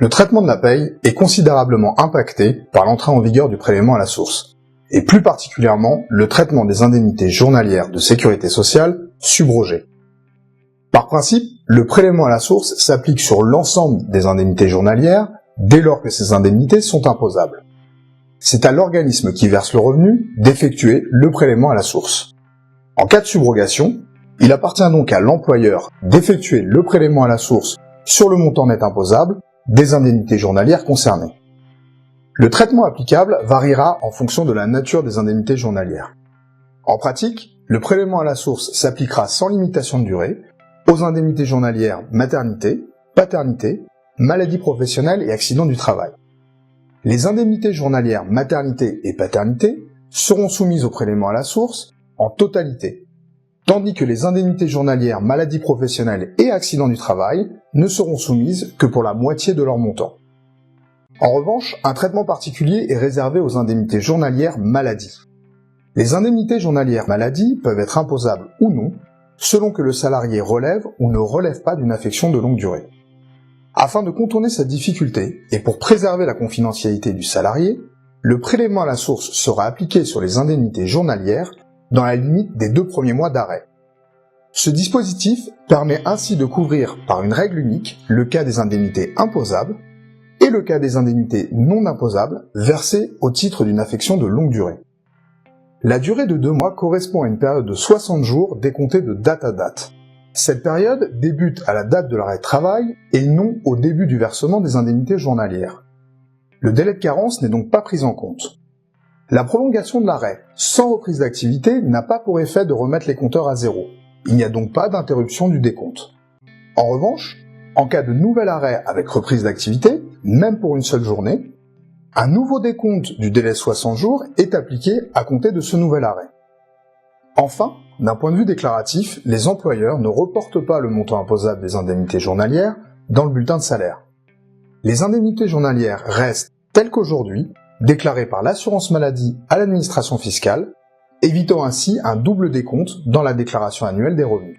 Le traitement de la paye est considérablement impacté par l'entrée en vigueur du prélèvement à la source, et plus particulièrement le traitement des indemnités journalières de sécurité sociale subrogées. Par principe, le prélèvement à la source s'applique sur l'ensemble des indemnités journalières dès lors que ces indemnités sont imposables. C'est à l'organisme qui verse le revenu d'effectuer le prélèvement à la source. En cas de subrogation, il appartient donc à l'employeur d'effectuer le prélèvement à la source sur le montant net imposable des indemnités journalières concernées. Le traitement applicable variera en fonction de la nature des indemnités journalières. En pratique, le prélèvement à la source s'appliquera sans limitation de durée aux indemnités journalières maternité, paternité, maladie professionnelle et accident du travail. Les indemnités journalières maternité et paternité seront soumises au prélèvement à la source en totalité, tandis que les indemnités journalières maladie professionnelle et accident du travail ne seront soumises que pour la moitié de leur montant. En revanche, un traitement particulier est réservé aux indemnités journalières maladie. Les indemnités journalières maladie peuvent être imposables ou non, selon que le salarié relève ou ne relève pas d'une affection de longue durée. Afin de contourner cette difficulté, et pour préserver la confidentialité du salarié, le prélèvement à la source sera appliqué sur les indemnités journalières dans la limite des 2 premiers mois d'arrêt. Ce dispositif permet ainsi de couvrir par une règle unique le cas des indemnités imposables et le cas des indemnités non imposables versées au titre d'une affection de longue durée. La durée de 2 mois correspond à une période de 60 jours décomptée de date à date. Cette période débute à la date de l'arrêt de travail et non au début du versement des indemnités journalières. Le délai de carence n'est donc pas pris en compte. La prolongation de l'arrêt sans reprise d'activité n'a pas pour effet de remettre les compteurs à zéro. Il n'y a donc pas d'interruption du décompte. En revanche, en cas de nouvel arrêt avec reprise d'activité, même pour une seule journée, un nouveau décompte du délai 60 jours est appliqué à compter de ce nouvel arrêt. Enfin, d'un point de vue déclaratif, les employeurs ne reportent pas le montant imposable des indemnités journalières dans le bulletin de salaire. Les indemnités journalières restent, telles qu'aujourd'hui, déclarées par l'assurance maladie à l'administration fiscale, évitant ainsi un double décompte dans la déclaration annuelle des revenus.